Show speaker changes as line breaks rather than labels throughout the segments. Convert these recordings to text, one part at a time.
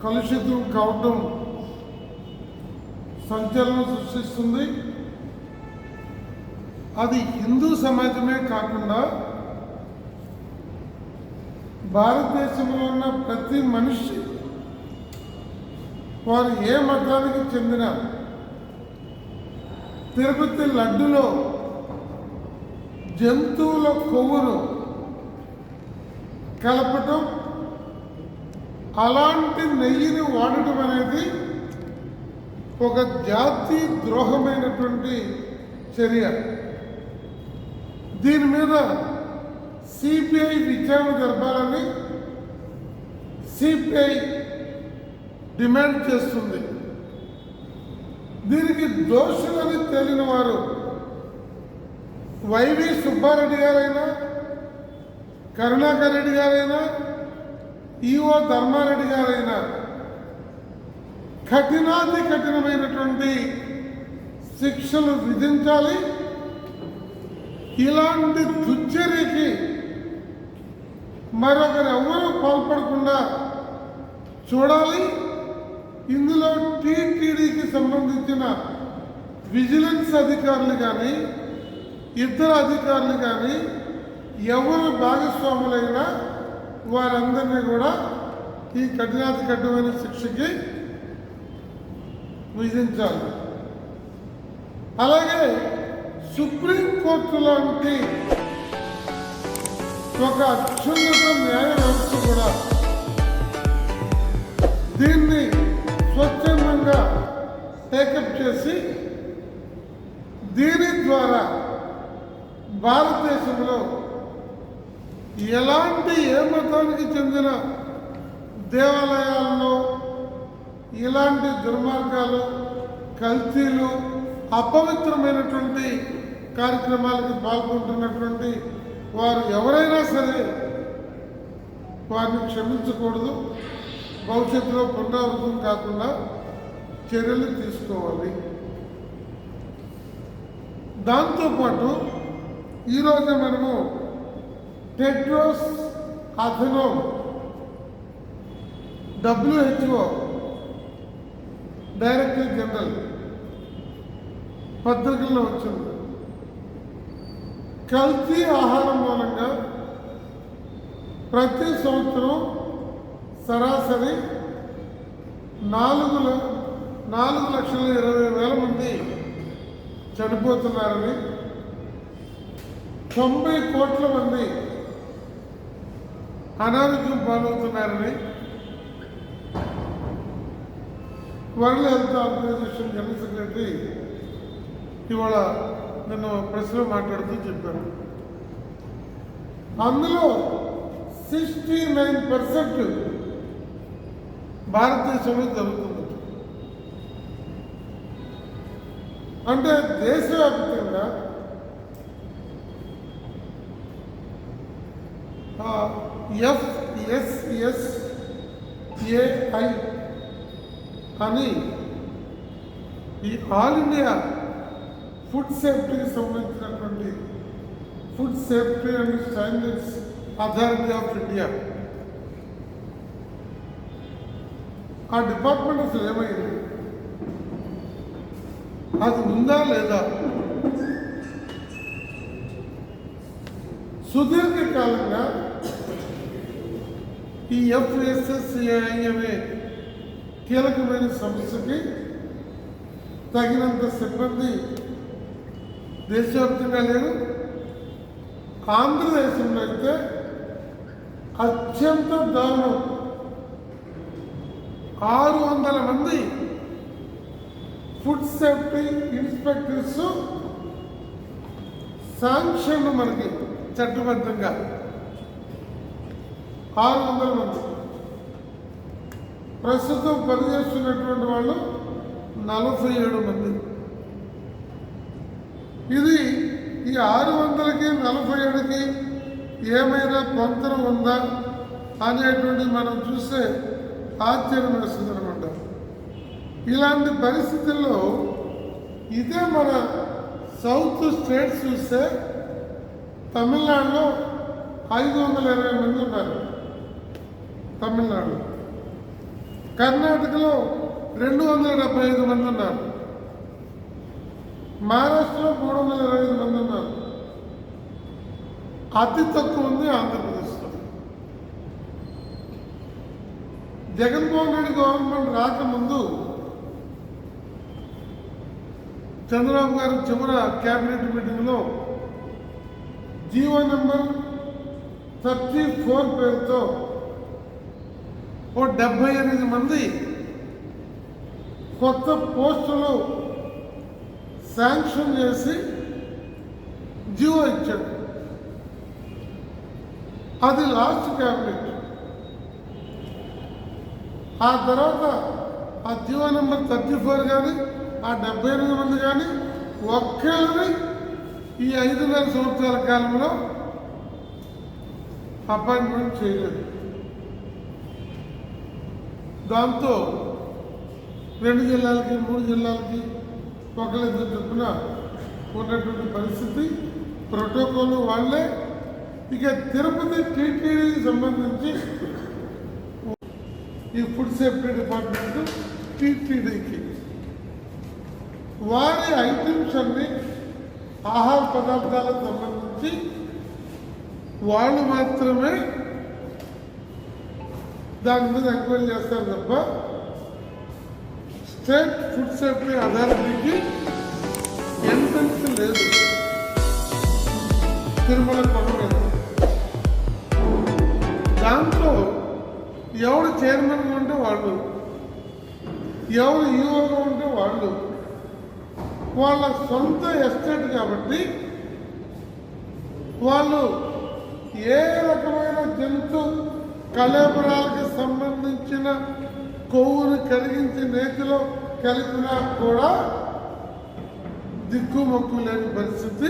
కలుషితం కావటం సంచలనం సృష్టిస్తుంది. అది హిందూ సమాజమే కాకుండా భారతదేశంలో ఉన్న ప్రతి మనిషి వారు ఏ మతానికి చెందిన తిరుపతి లడ్డులో జంతువుల కొవ్వును కలపటం, అలాంటి నెయ్యిని వాడటం అనేది ఒక జాతి ద్రోహమైనటువంటి చర్య. దీని మీద సిబిఐ విచారణ జరపాలని సిపిఐ డిమాండ్ చేస్తుంది. దీనికి దోషులని తేలిన వారు వైవి సుబ్బారెడ్డి గారైనా, కరుణాకర్ రెడ్డి గారైనా, ఈఓ ధర్మారెడ్డి గారైనా కఠినాతి కఠినమైనటువంటి శిక్షలు విధించాలి. ఇలాంటి దుశ్చర్యకి మరొకరు ఎవరూ పాల్పడకుండా చూడాలి. ఇందులో టీటీడీకి సంబంధించిన విజిలెన్స్ అధికారులు కానీ ఇతర అధికారులు కానీ ఎవరు భాగస్వాములైనా వారందరినీ కూడా ఈ కఠినాతి కఠినమైన శిక్షకి విధించాలి. అలాగే సుప్రీంకోర్టు లాంటి ఒక అత్యున్నత న్యాయ వ్యవస్థ కూడా దీన్ని స్వచ్ఛందంగా టేకప్ చేసి దీని ద్వారా భారతదేశంలో ఎలాంటి ఏ మతానికి చెందిన దేవాలయాల్లో ఇలాంటి దుర్మార్గాలు, కల్తీలు, అపవిత్రమైనటువంటి కార్యక్రమాలకు పాల్గొంటున్నటువంటి వారు ఎవరైనా సరే వారిని క్షమించకూడదు. భవిష్యత్తులో పునరావృతం కాకుండా చర్యలు తీసుకోవాలి. దాంతోపాటు ఈరోజు మనము టెడ్రోస్ అథెనోమ్ WHO డైరెక్టర్ జనరల్ పత్రికల్లో వచ్చింది. కల్తీ ఆహారం మూలంగా ప్రతి సంవత్సరం సరాసరి 4,20,000 మంది చనిపోతున్నారని, 90 కోట్ల మంది అనారోగ్యం పాలవుతున్నారని World Health Organization general secretary ఇవాళ నేను ప్రెస్లో మాట్లాడుతూ చెప్పాను. అందులో 69% భారతదేశంలో జరుగుతుంది. అంటే దేశవ్యాప్తంగా FSSAI అని ఈ ఆల్ ఇండియా ఫుడ్ సేఫ్టీకి సంబంధించినటువంటి food safety and standards authority of India ఆ డిపార్ట్మెంట్ అసలు ఏమైంది, అది ఉందా లేదా? సుదీర్ఘకాలంగా ఈ FSSAI అనే కీలకమైన సమస్యకి తగినంత సిబ్బంది దేశవ్యాప్తంగా లేరు. ఆంధ్రదేశంలో అయితే అత్యంత దారుణం, 600 మంది ఫుడ్ సేఫ్టీ ఇన్స్పెక్టర్స్ శాంక్షన్ మనకి చట్టబద్ధంగా 600 మంది. ప్రస్తుతం పనిచేస్తున్నటువంటి వాళ్ళు 47 మంది. ఇది ఈ 600కి 47కి ఏమైనా పొంతన ఉందా అనేటువంటి మనం చూస్తే ఆశ్చర్యం వేస్తుంది అనమాట. ఇలాంటి పరిస్థితుల్లో ఇదే మన సౌత్ స్టేట్స్ చూస్తే తమిళనాడులో 520 మంది ఉన్నారు. తమిళనాడు, కర్ణాటకలో 275 మంది ఉన్నారు. మహారాష్ట్రలో 325 మంది ఉన్నారు. అతి తక్కువ ఉంది ఆంధ్రప్రదేశ్లో. జగన్మోహన్ రెడ్డి గవర్నమెంట్ రాకముందు చంద్రబాబు గారు చివర క్యాబినెట్ మీటింగ్లో జీవో నెంబర్ 34 పేరుతో 78 మంది కొత్త పోస్టులు శాంక్షన్ చేసి జీవో ఇచ్చాడు. అది లాస్ట్ క్యాబినెట్. ఆ తర్వాత ఆ జీవో నెంబర్ 34 కానీ ఆ 78 మంది కానీ ఒక్కరిని ఈ 5.5 సంవత్సరాల కాలంలో అపాయింట్మెంట్ చేయలేదు. దాంతో 2 జిల్లాలకి 3 జిల్లాలకి ఒకళ్ళిద్దరు చొప్పున ఉన్నటువంటి పరిస్థితి. ప్రోటోకాల్ వాళ్ళే. ఇక తిరుపతి టీటీడీకి సంబంధించి ఈ ఫుడ్ సేఫ్టీ డిపార్ట్మెంట్ టీటీడీకి వారి ఐటమ్స్ అన్ని ఆహార పదార్థాలకు సంబంధించి వాళ్ళు మాత్రమే దాని మీద ఎంక్వైరీ చేస్తారు తప్ప స్టేట్ ఫుడ్ సేఫ్టీ అథారిటీకి ఎంట్రన్స్ లేదు తిరుమల కొండ మీద. దాంట్లో ఎవరు చైర్మన్గా ఉంటే వాళ్ళు, ఎవరు ఈఓగా ఉంటే వాళ్ళు, వాళ్ళ సొంత ఎస్టేట్ కాబట్టి వాళ్ళు ఏ రకమైన జంతు కళేబరాలకు సంబంధించిన కొవ్వును కరిగించి నేతిలో కలిపినా కూడా దిక్కుమొక్కు లేని పరిస్థితి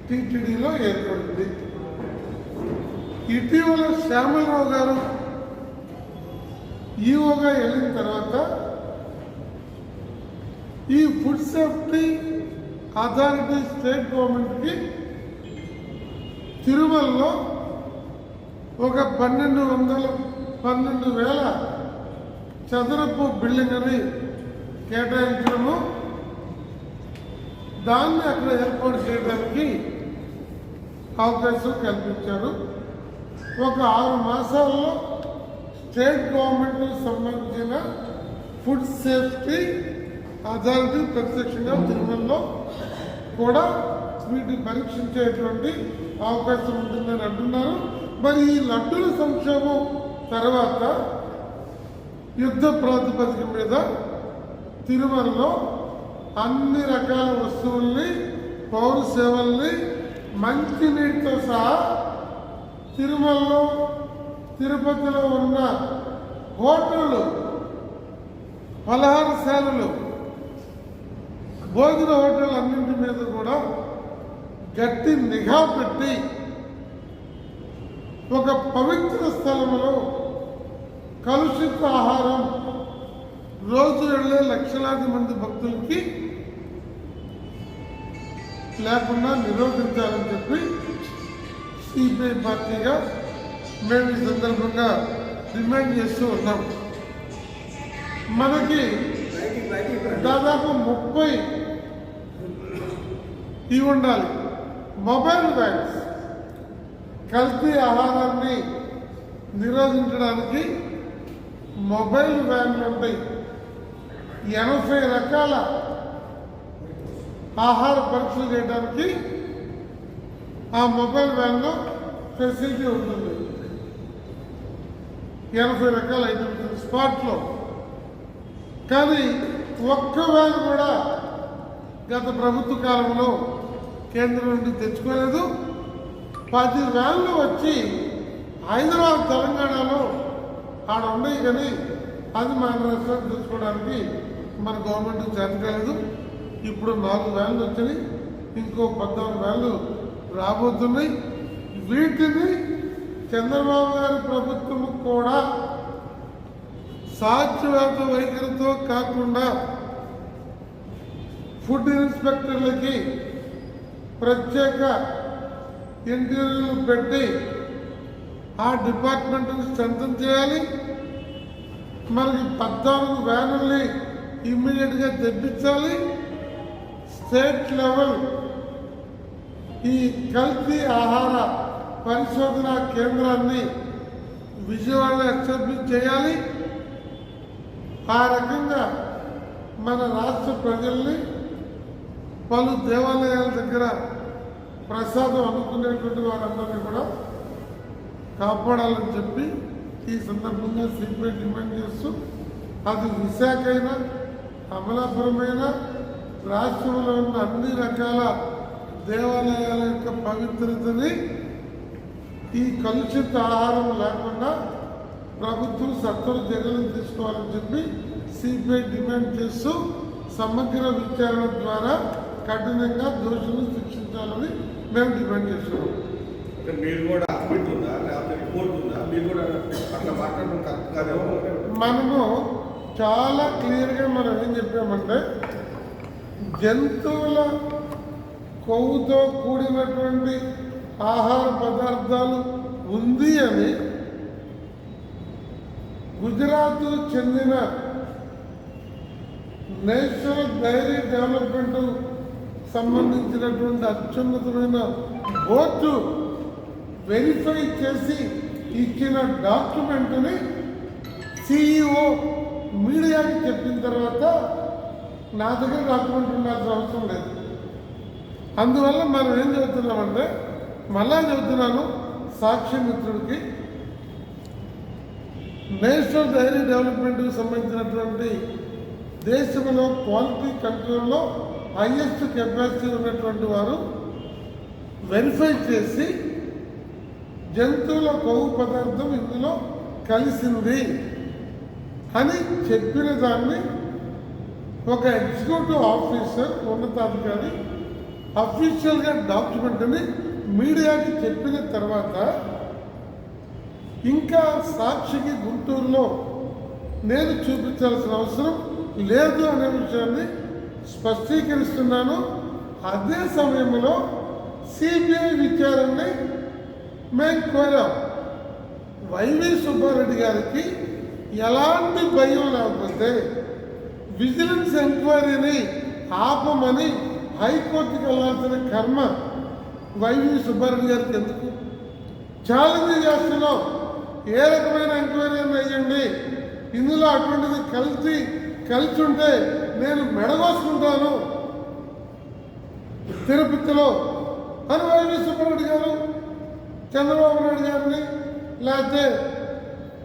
టీటీడీలో ఏర్పడింది. ఇటీవల శ్యామలరావు గారు ఈఓగా వెళ్ళిన తర్వాత ఈ ఫుడ్ సేఫ్టీ అథారిటీ స్టేట్ గవర్నమెంట్కి తిరుమలలో ఒక 12,000 చదరపు బిల్డింగ్ అని కేటాయించడము, దాన్ని అక్కడ ఏర్పాటు చేయడానికి అవకాశం కల్పించారు. ఒక 6 మాసాల్లో స్టేట్ గవర్నమెంట్కి సంబంధించిన ఫుడ్ సేఫ్టీ అథారిటీ ప్రత్యక్షంగా తిరుమలలో కూడా వీటిని పరీక్షించేటువంటి అవకాశం ఉంటుందని అంటున్నారు. మరి ఈ లడ్డూల సంక్షేమం తర్వాత యుద్ధ ప్రాతిపదిక మీద తిరుమలలో అన్ని రకాల వస్తువుల్ని, పౌర సేవల్ని, మంచినీటితో సహా తిరుమలలో, తిరుపతిలో ఉన్న హోటళ్ళు, పలహారశాలలు, భోజన హోటల్ అన్నింటి మీద కూడా గట్టి నిఘా పెట్టి ఒక పవిత్ర స్థలంలో కలుషిత ఆహారం రోజు వెళ్ళే లక్షలాది మంది భక్తులకి లేకుండా నిరోధించాలని చెప్పి సిపిఐ పార్టీగా మేము ఈ సందర్భంగా డిమాండ్ చేస్తూ ఉన్నాం. మనకి దాదాపు 30 ఇవి ఉండాలి. మొబైల్ వ్యాన్స్ కల్తీ ఆహారాన్ని నిరోధించడానికి మొబైల్ వ్యాన్లు ఉంటాయి. 80 రకాల ఆహార పరీక్షలు చేయడానికి ఆ మొబైల్ వ్యాన్లో ఫెసిలిటీ ఉంటుంది. 80 రకాల ఐటమ్స్ స్పాట్లో. కానీ ఒక్క వ్యాన్ కూడా గత ప్రభుత్వ కాలంలో కేంద్రం నుండి తెచ్చుకోలేదు. 10 వ్యాన్లు వచ్చి హైదరాబాద్, తెలంగాణలో ఆడ ఉన్నాయి, కానీ అది మన రాష్ట్రాన్ని తెచ్చుకోవడానికి మన గవర్నమెంట్ చేత కాలేదు. ఇప్పుడు 4 వ్యాన్లు వచ్చాయి, ఇంకో 14 వ్యాన్లు రాబోతున్నాయి. వీటిని చంద్రబాబు గారి ప్రభుత్వం కూడా సాధ్యవేత వైఖరితో కాకుండా ఫుడ్ ఇన్స్పెక్టర్లకి ప్రత్యేక ఇంటర్వ్యూలు పెట్టి ఆ డిపార్ట్మెంట్ని స్ట్రెంథన్ చేయాలి. మనకి 14 వ్యానుల్ని ఇమ్మీడియట్గా తెప్పించాలి. స్టేట్ లెవెల్ ఈ కల్తీ ఆహార పరిశోధన కేంద్రాన్ని విజయవాడలో ఎస్టాబ్లిష్ చేయాలి. ఆ రకంగా మన రాష్ట్ర ప్రజల్ని పలు దేవాలయాల దగ్గర ప్రసాదం అందుకునేటువంటి వారందరినీ కూడా కాపాడాలని చెప్పి ఈ సందర్భంగా సిపిఐ డిమాండ్ చేస్తూ, అది విశాఖ అయినా అమలాపురమైన రాష్ట్రంలో ఉన్న అన్ని రకాల దేవాలయాల యొక్క పవిత్రతని ఈ కలుషిత ఆహారం లేకుండా ప్రభుత్వం సత్వర చర్యలు తీసుకోవాలని చెప్పి సిపిఐ డిమాండ్ చేస్తూ సమగ్ర విచారణ ద్వారా కఠినంగా దోషులను శిక్షించాలని మేము డిమాండ్ చేస్తున్నాం.
మీరు కూడా ఉందా లేకపోతే రిపోర్ట్ ఉందా? మీరు కూడా అట్లా మాట్లాడడం కరెక్ట్ కాదేమో.
మనము చాలా క్లియర్గా మనం ఏం చెప్పామంటే, జంతువుల కొవ్వుతో కూడినటువంటి ఆహార పదార్థాలు ఉంది అని గుజరాత్ చెందిన నేషనల్ డైరీ డెవలప్మెంట్ సంబంధించినటువంటి అత్యున్నతమైన బోర్డు వెరిఫై చేసి ఇచ్చిన డాక్యుమెంట్ని సిఇఓ మీడియాకి చెప్పిన తర్వాత నా దగ్గర డాక్యుమెంట్ ఉండాల్సిన అవసరం లేదు. అందువల్ల మనం ఏం చెబుతున్నామంటే, మళ్ళా చెబుతున్నాను సాక్షి మిత్రుడికి, నేషనల్ డైరీ డెవలప్మెంట్కి సంబంధించినటువంటి దేశంలో క్వాలిటీ కంట్రోల్లో హైయెస్ట్ కెపాసిటీ ఉన్నటువంటి వారు వెరిఫై చేసి జంతువుల కొవ్వు పదార్థం ఇందులో కలిసింది అని చెప్పిన దాన్ని ఒక ఎగ్జిక్యూటివ్ ఆఫీసర్ ఉన్నతాధికారి అఫీషియల్గా డాక్యుమెంట్ని మీడియాకి చెప్పిన తర్వాత ఇంకా సాక్షికి గుంటూరులో నేను చూపించాల్సిన అవసరం లేదు అనే విషయాన్ని స్పష్టీకరిస్తున్నాను. అదే సమయంలో సిబిఐ విచారణని మేము కోరాం. వైవి సుబ్బారెడ్డి గారికి ఎలాంటి భయం లేకపోతే విజిలెన్స్ ఎంక్వైరీని ఆపమని హైకోర్టుకి వెళ్ళాల్సిన కర్మ వైవి సుబ్బారెడ్డి గారికి ఎందుకు? ఛాలెంజ్ చేస్తున్నాం, ఏ రకమైన ఎంక్వైరీ అయ్యండి, ఇందులో అటువంటిది కలిసి ఉంటే నేను మెడగోసుకుంటాను తిరుపతిలో అని వైవి సుబ్బారెడ్డి గారు చంద్రబాబు నాయుడు గారిని లేకపోతే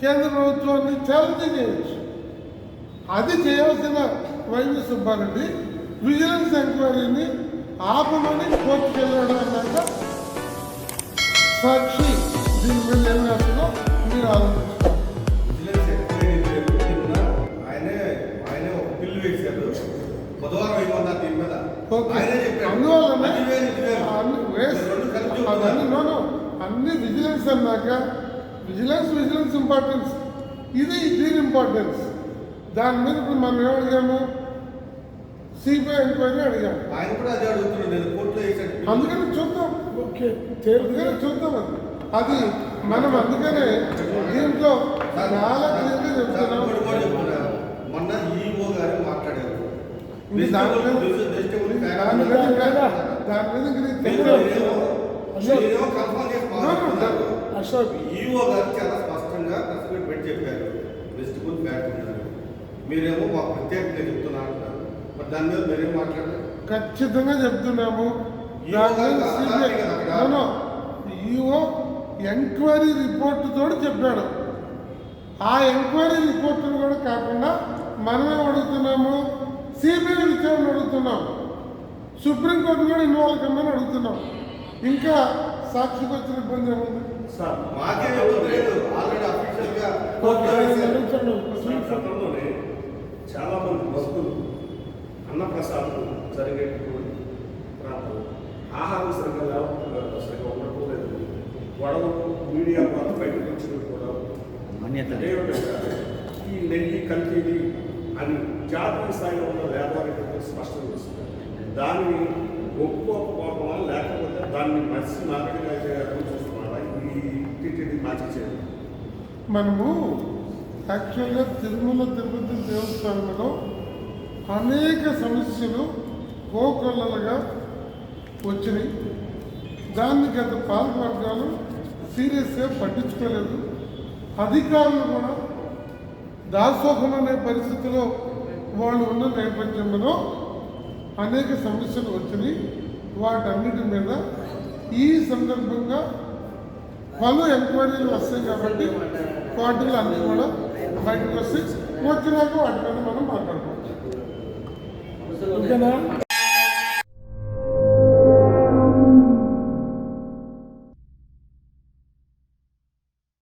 కేంద్ర ప్రభుత్వాన్ని ఛాలెంజ్ చేయవచ్చు. అది చేయాల్సిన వైవి సుబ్బారెడ్డి విజిలెన్స్ ఎంక్వైరీని ఆపమని కోర్టుకు వెళ్ళాడు అన్నాక సాక్షి దీని మీద ఏం రాస్తుందో మీరు ఆలోచించారు.
ఆయనే ఒక బిల్లు వేశారు, బుధవారం అయిపోతారు దీని మీద.
అన్ని విజిలెన్స్ అన్నాక విజిలెన్స్ ఇంపార్టెన్స్, ఇది దీని ఇంపార్టెన్స్. దాని మీద ఇప్పుడు మనం ఏమడిగాము? సిబిఐ ఎంక్వైరీ అడిగాము.
ఆయన కూడా అదే అడుగుతున్నాడు, నేను కోర్టులో వేసాడు.
అందుకని చూద్దాం, చూద్దాం అది మనం. అందుకనే దీంట్లో చాలా క్లియర్గా చెప్తున్నాం.
మొన్న ఈఓ గారు మాట్లాడారు, ఈఓ గారు చాలా స్పష్టంగా ప్రెస్ మీట్ పెట్టి చెప్పారు, వెజిటబుల్ ఫ్యాట్ ఉన్నారు. మీరేమో మాకు ప్రత్యేకంగా చెప్తున్నారు అంటారు. మరి దాని మీద మీరేం మాట్లాడారు?
ఖచ్చితంగా చెప్తున్నాము. ఈఓ ఎంక్వైరీ రిపోర్ట్ తోటి చెప్పాడు. ఆ ఎంక్వైరీ రిపోర్టును కూడా కాకుండా మనమే అడుగుతున్నాము, సిబిఐ విచారణ అడుగుతున్నాం, సుప్రీంకోర్టు కూడా ఇన్వాల్వ్ కమ్మని అడుగుతున్నాం. ఇంకా సాక్షికి వచ్చిన ఇబ్బంది ఏముంది?
చాలా మంది భక్తులు అన్నప్రసాదం జరిగేటువంటి ప్రాంతం ఆహారం సరిగ్గా ఉండకపోలేదు. గొడవలు మీడియా ద్వారా బయటకు వచ్చినవి కూడా ఈ నెయ్యి కల్తీది అని జాతీయ స్థాయిలో ఉన్న వ్యాపారికులు స్పష్టం చేస్తుంది. దాన్ని ఒప్పుకోకపోవడం లేకపోతే దాన్ని మనిషి నాగడిగా చూస్తున్నారా ఈ టీటీడీ మార్చి చేయాలి.
మనము యాక్చువల్గా తిరుమల తిరుపతి దేవస్థానంలో అనేక సమస్యలు కోకొల్లలుగా వచ్చినాయి. దాన్ని గత పాలకవర్గాలు సీరియస్గా పట్టించుకోలేదు. అధికారులు కూడా దాసోహం అనే పరిస్థితిలో వాళ్ళు ఉన్న నేపథ్యంలో అనేక సమస్యలు వచ్చినాయి. వాటన్నిటి మీద ఈ సందర్భంగా పలు ఎంక్వైరీలు వస్తాయి కాబట్టి వాటిలో అన్నీ కూడా బయటకు వస్తాయి. వచ్చినాక వాటి మీద మనం మాట్లాడుకోవచ్చు. ఓకేనా?